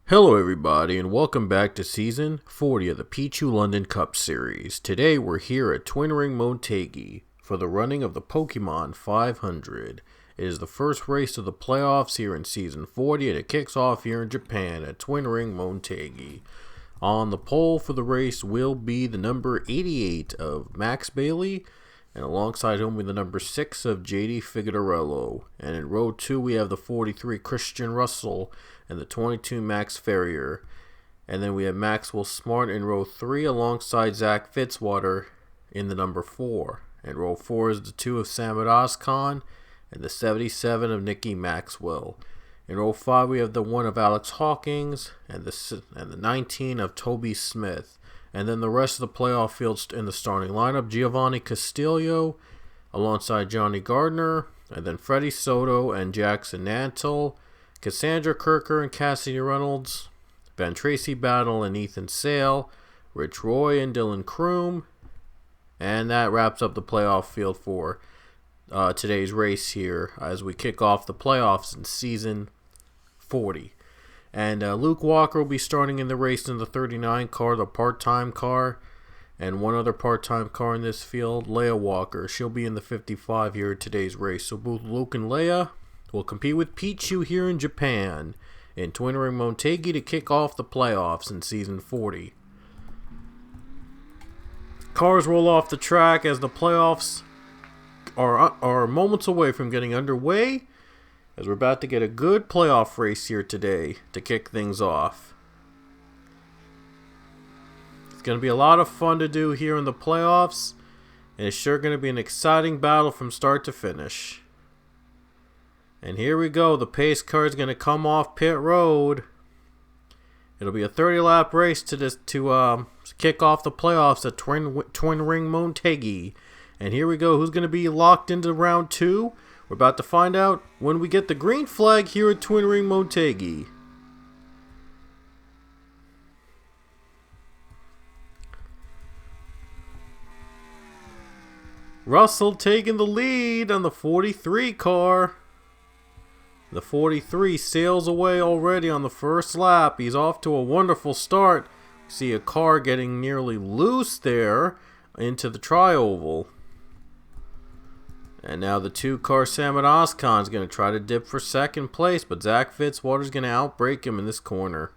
Hello everybody and welcome back to Season 40 of the Pichu London Cup Series. Today we're here at Twin Ring Motegi for the running of the Pokemon 500. It is the first race of the playoffs here in Season 40 and it kicks off here in Japan at Twin Ring Motegi. On the pole for the race will be the number 88 of Max Bailey, and alongside him with the number 6 of JD Figueroa. And in row 2 we have the 43 Christian Russell and the 22 Max Ferrier. And then we have Maxwell Smart in row 3 alongside Zach Fitzwater in the number 4. And row 4 is the 2 of Samad Oskan and the 77 of Nicky Maxwell. In row 5 we have the 1 of Alex Hawkins and the 19 of Toby Smith. And then the rest of the playoff fields in the starting lineup: Giovanni Castillo alongside Johnny Gardner, and then Freddie Soto and Jackson Nantle, Cassandra Kirker and Cassidy Reynolds, Ben Tracy Battle and Ethan Sale, Rich Roy and Dylan Kroom. And that wraps up the playoff field for today's race here as we kick off the playoffs in Season 40. And Luke Walker will be starting in the race in the 39 car, the part-time car. And one other part-time car in this field, Leia Walker. She'll be in the 55 here at today's race. So both Luke and Leia will compete with Pichu here in Japan in Twin Ring Motegi to kick off the playoffs in Season 40. Cars roll off the track as the playoffs are moments away from getting underway, as we're about to get a good playoff race here today to kick things off. It's going to be a lot of fun to do here in the playoffs, and it's sure going to be an exciting battle from start to finish. And here we go. The pace car is going to come off pit road. It'll be a 30-lap race to kick off the playoffs at Twin Ring Motegi. And here we go. Who's going to be locked into round 2? We're about to find out when we get the green flag here at Twin Ring Motegi. Russell taking the lead on the 43 car. The 43 sails away already on the first lap. He's off to a wonderful start. See a car getting nearly loose there into the tri-oval. And now the 2-car Samad Oskan is going to try to dip for second place, but Zach Fitzwater is going to outbrake him in this corner.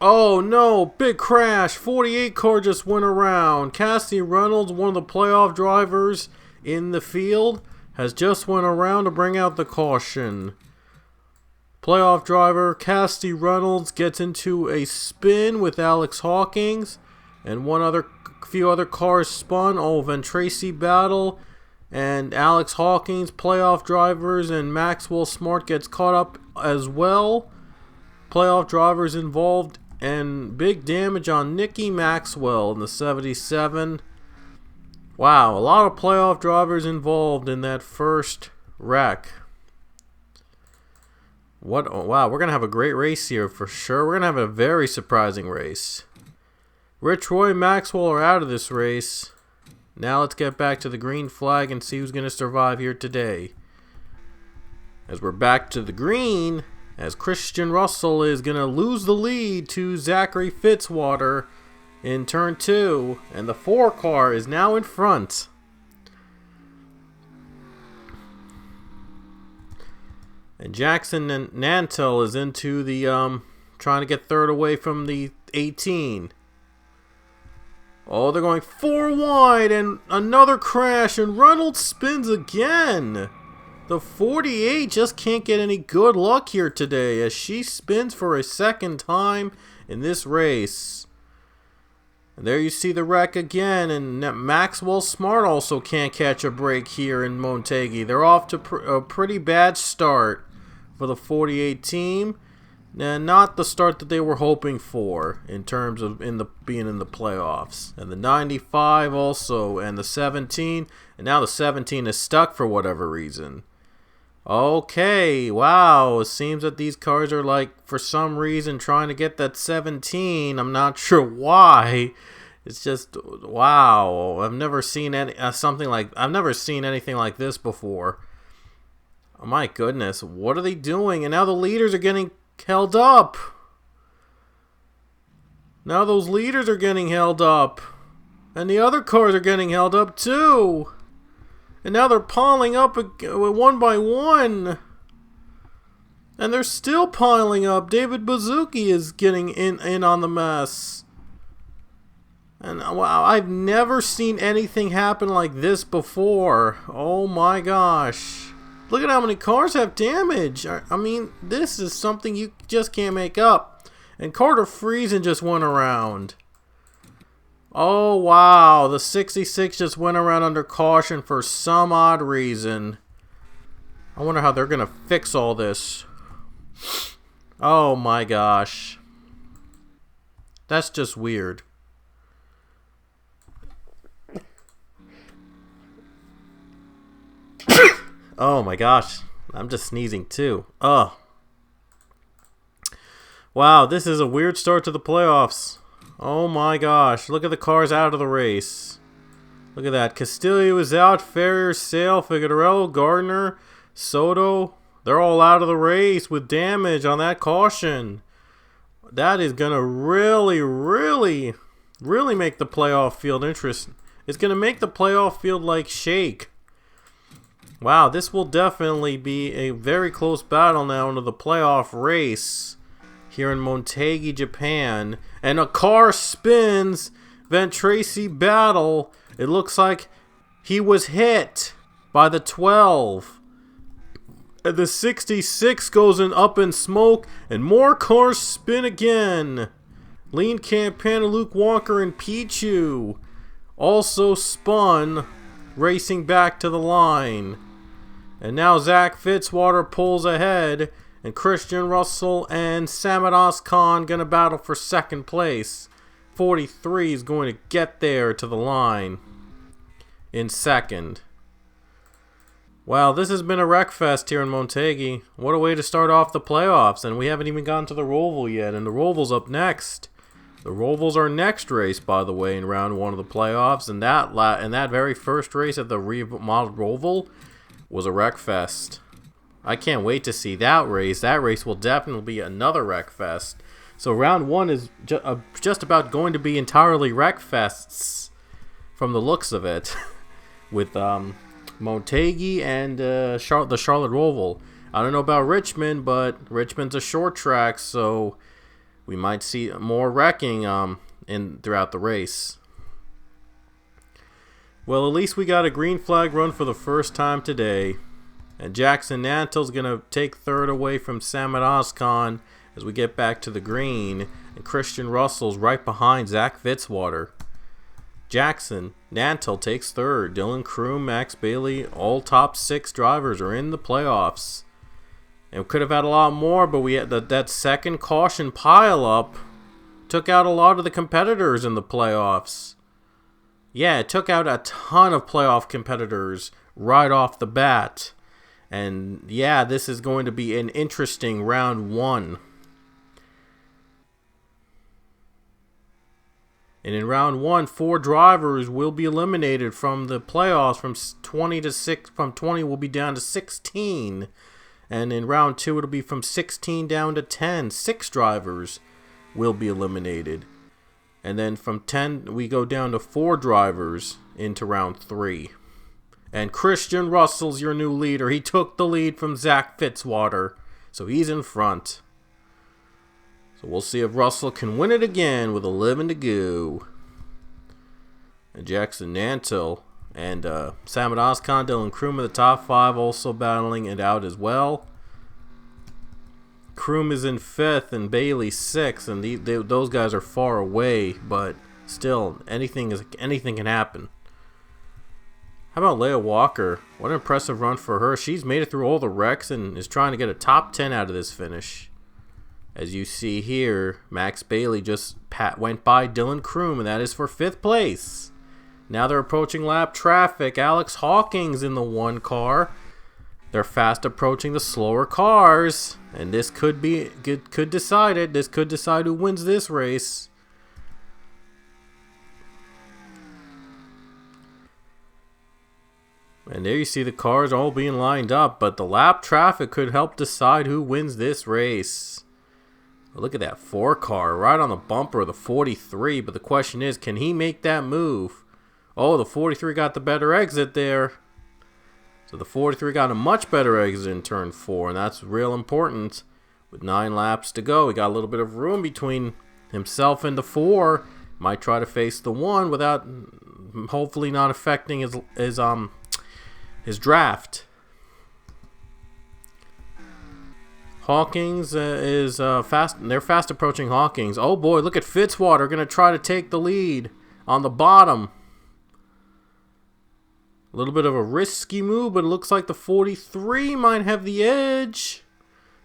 Oh no, big crash. 48 car just went around. Cassidy Reynolds, one of the playoff drivers in the field, has just went around to bring out the caution. Playoff driver Cassidy Reynolds gets into a spin with Alex Hawkins, and few other cars spun. Ben Tracy Battle and Alex Hawkins, playoff drivers, and Maxwell Smart gets caught up as well. Playoff drivers involved, and big damage on Nicky Maxwell in the 77. Wow, a lot of playoff drivers involved in that first wreck. Wow, we're going to have a great race here for sure. We're going to have a very surprising race. Rich Roy and Maxwell are out of this race. Now let's get back to the green flag and see who's going to survive here today. As we're back to the green, as Christian Russell is going to lose the lead to Zachary Fitzwater in turn 2, and the 4 car is now in front. And Jackson Nantel is into the trying to get third away from the 18. Oh, they're going 4 wide, and another crash, and Reynolds spins again. The 48 just can't get any good luck here today as she spins for a second time in this race. And there you see the wreck again, and Maxwell Smart also can't catch a break here in Motegi. They're off to a pretty bad start for the 48 team. And not the start that they were hoping for in terms of being in the playoffs. And the 95 also, and the 17, and now the 17 is stuck for whatever reason. Okay, wow, it seems that these cars are for some reason trying to get that 17. I'm not sure why. It's just, wow, I've never seen anything like this before. Oh my goodness, what are they doing? And now the leaders are getting held up. Now those leaders are getting held up. And the other cars are getting held up too. And now they're piling up one by one. And they're still piling up. David Bazuki is getting in on the mess. And wow, I've never seen anything happen like this before. Oh my gosh. Look at how many cars have damage. I mean, this is something you just can't make up. And Carter Friesen just went around. Oh wow, the 66 just went around under caution for some odd reason. I wonder how they're going to fix all this. Oh my gosh. That's just weird. Oh my gosh. I'm just sneezing too. Oh. Wow, this is a weird start to the playoffs. Oh my gosh. Look at the cars out of the race. Look at that. Castillo is out. Ferrier, Sale, Figueroa, Gardner, Soto. They're all out of the race with damage on that caution. That is going to really make the playoff field interesting. It's going to make the playoff field like shake. Wow, this will definitely be a very close battle now into the playoff race here in Motegi, Japan. And a car spins. Van Tracy battle. It looks like he was hit by the 12. And the 66 goes up in smoke. And more cars spin again. Lean Campana, Luke Walker, and Pichu also spun, racing back to the line. And now Zach Fitzwater pulls ahead, and Christian Russell and Samadas Khan gonna battle for second place. 43 is going to get there to the line in second. Wow, this has been a wreck fest here in Motegi. What a way to start off the playoffs, and we haven't even gotten to the Roval yet, and the Roval's up next. The Roval's our next race, by the way, in round 1 of the playoffs, and that very first race at the remodeled Roval was a wreck fest. I can't wait to see that race. That race will definitely be another wreck fest. So round 1 is just about going to be entirely wreck fests from the looks of it, with Motegi and the Charlotte Roval. I don't know about Richmond, but Richmond's a short track, so we might see more wrecking throughout the race. Well, at least we got a green flag run for the first time today. And Jackson Nantle's going to take third away from Samadas Khan as we get back to the green. And Christian Russell's right behind Zach Fitzwater. Jackson Nantle takes third. Dylan Kroom, Max Bailey, all top 6 drivers are in the playoffs. And we could have had a lot more, but we had that second caution pile-up took out a lot of the competitors in the playoffs. Yeah, it took out a ton of playoff competitors right off the bat. And yeah, this is going to be an interesting round 1. And in round 1, 4 drivers will be eliminated from the playoffs from 20 to 6. From 20 will be down to 16. And in round 2, it'll be from 16 down to 10. 6 drivers will be eliminated. And then from 10, we go down to 4 drivers into round 3. And Christian Russell's your new leader. He took the lead from Zach Fitzwater, so he's in front. So we'll see if Russell can win it again with 11 to go. And Jackson Nantle and Samadas Khan, Dylan Kroom in the top 5, also battling it out as well. Kroom is in 5th and Bailey 6th, and those guys are far away, but still, anything can happen. How about Leah Walker? What an impressive run for her. She's made it through all the wrecks and is trying to get a top 10 out of this finish. As you see here, Max Bailey just went by Dylan Kroom, and that is for 5th place. Now they're approaching lap traffic. Alex Hawkins in the 1 car. They're fast approaching the slower cars, and this could decide it. This could decide who wins this race. And there you see the cars all being lined up, but the lap traffic could help decide who wins this race. Look at that 4 car right on the bumper of the 43. But the question is, can he make that move? Oh, the 43 got the better exit there. So the 43 got a much better exit in turn 4, and that's real important. With 9 laps to go, he got a little bit of room between himself and the 4. Might try to face the 1 without, hopefully not affecting his draft. Hawkins is fast. They're fast approaching Hawkins. Oh boy, look at Fitzwater going to try to take the lead on the bottom. A little bit of a risky move, but it looks like the 43 might have the edge.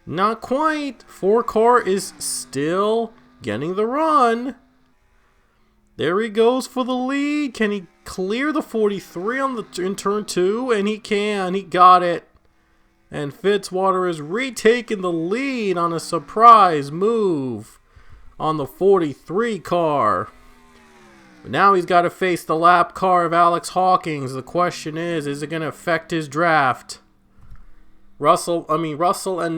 Not quite. 4 car is still getting the run. There he goes for the lead. Can he clear the 43 in turn 2? And he can. He got it. And Fitzwater is retaking the lead on a surprise move on the 43 car. But now he's got to face the lap car of Alex Hawkins. The question is it going to affect his draft? Russell and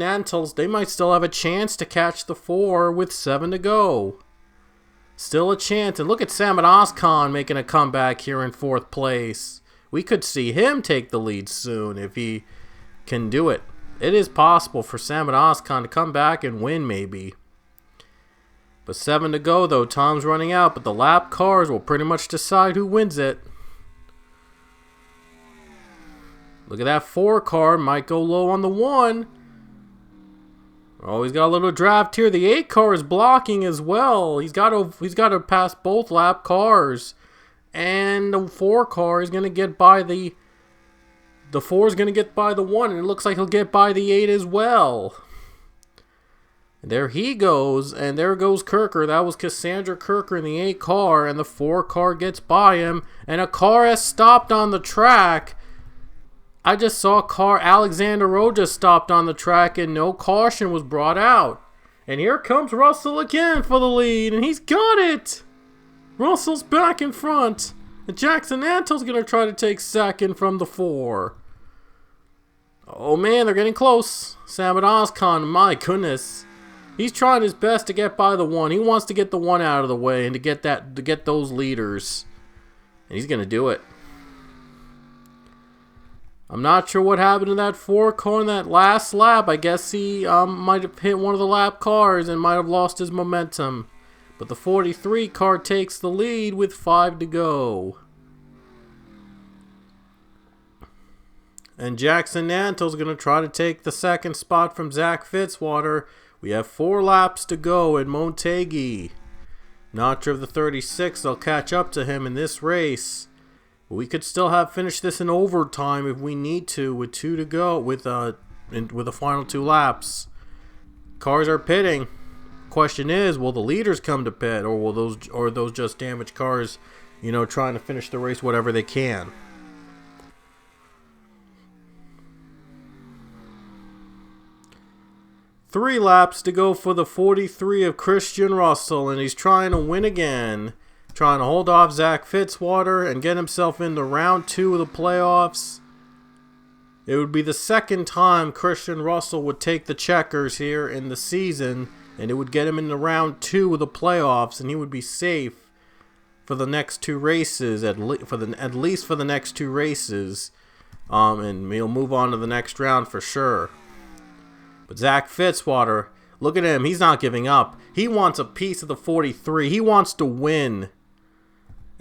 Nantles, they might still have a chance to catch the 4 with 7 to go. Still a chance. And look at Samad Oskan making a comeback here in 4th place. We could see him take the lead soon if he can do it. It is possible for Samad Oskan to come back and win maybe. But 7 to go though. Time's running out, but the lap cars will pretty much decide who wins it. Look at that 4 car. Might go low on the 1. Oh, he's got a little draft here. The 8 car is blocking as well. He's got to pass both lap cars. And the 4 car is going to get by the 4 is going to get by the 1. And it looks like he'll get by the 8 as well. And there he goes. And there goes Kirker. That was Cassandra Kirker in the 8 car. And the 4 car gets by him. And a car has stopped on the track. I just saw a car, Alexander Rowe just stopped on the track and no caution was brought out. And here comes Russell again for the lead, and he's got it! Russell's back in front. And Jackson Antle's going to try to take 2nd from the 4. Oh man, they're getting close. Samad Oskan, my goodness. He's trying his best to get by the 1. He wants to get the 1 out of the way and to get those leaders. And he's going to do it. I'm not sure what happened to that 4 car in that last lap. I guess he might have hit one of the lap cars and might have lost his momentum. But the 43 car takes the lead with 5 to go. And Jackson Nantle's going to try to take the 2nd spot from Zach Fitzwater. We have 4 laps to go in Motegi. Not sure if the 36 will catch up to him in this race. We could still have finished this in overtime if we need to, with 2 to go, with the final 2 laps. Cars are pitting. Question is, will the leaders come to pit, or will those just damaged cars, trying to finish the race whatever they can? Three laps to go for the 43 of Christian Russell, and he's trying to win again. Trying to hold off Zach Fitzwater and get himself into round 2 of the playoffs. It would be the 2nd time Christian Russell would take the checkers here in the season, and it would get him into round 2 of the playoffs, and he would be safe for the next 2 races, at least for the next 2 races, and he'll move on to the next round for sure. But Zach Fitzwater, look at him, he's not giving up. He wants a piece of the 43. He wants to win.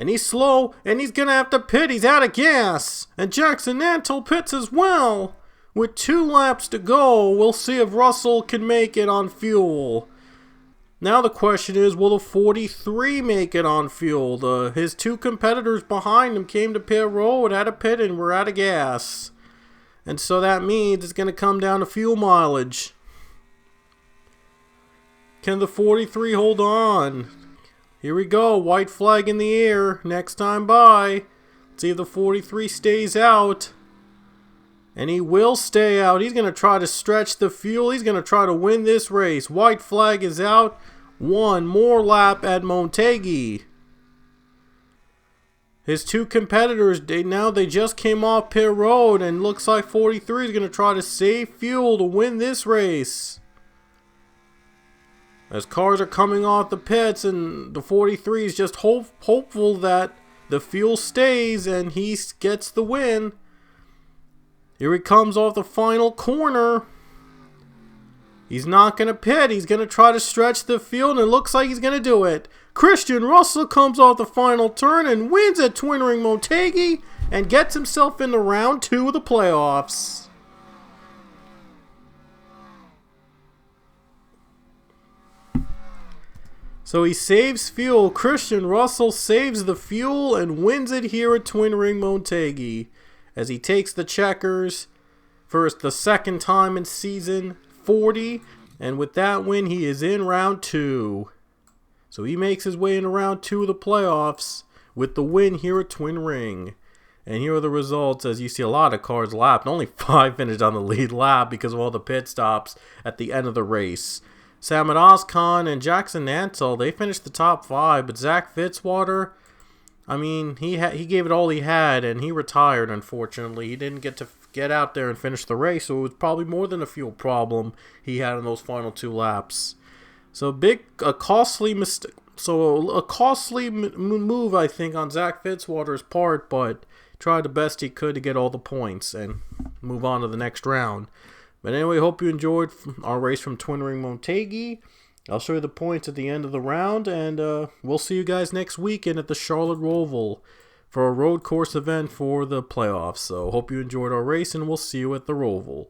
And he's slow, and he's going to have to pit. He's out of gas. And Jackson Nantle pits as well. With 2 laps to go, we'll see if Russell can make it on fuel. Now the question is, will the 43 make it on fuel? His 2 competitors behind him came to pit road, had a pit, and we're out of gas. And so that means it's going to come down to fuel mileage. Can the 43 hold on? Here we go, white flag in the air, next time by. Let's see if the 43 stays out. And he will stay out. He's going to try to stretch the fuel. He's going to try to win this race. White flag is out. 1 more lap at Motegi. His 2 competitors, they just came off pit road, and looks like 43 is going to try to save fuel to win this race. As cars are coming off the pits, and the 43 is just hopeful that the fuel stays and he gets the win. Here he comes off the final corner. He's not going to pit. He's going to try to stretch the field, and it looks like he's going to do it. Christian Russell comes off the final turn and wins at Twin Ring Motegi and gets himself into round 2 of the playoffs. So he saves fuel. Christian Russell saves the fuel and wins it here at Twin Ring Motegi as he takes the checkers for the second time in season 40. And with that win, he is in round 2. So he makes his way into round 2 of the playoffs with the win here at Twin Ring. And here are the results. As you see, a lot of cars lapped. Only 5 finished on the lead lap because of all the pit stops at the end of the race. Samad Ozkan and Jackson Ansell, they finished the top 5, but Zach Fitzwater, I mean, he gave it all he had, and he retired, unfortunately. He didn't get to get out there and finish the race, so it was probably more than a fuel problem he had in those final 2 laps. So a costly mistake. So a costly move, I think, on Zach Fitzwater's part, but tried the best he could to get all the points and move on to the next round. But anyway, hope you enjoyed our race from Twin Ring Motegi. I'll show you the points at the end of the round, and we'll see you guys next weekend at the Charlotte Roval for a road course event for the playoffs. So hope you enjoyed our race, and we'll see you at the Roval.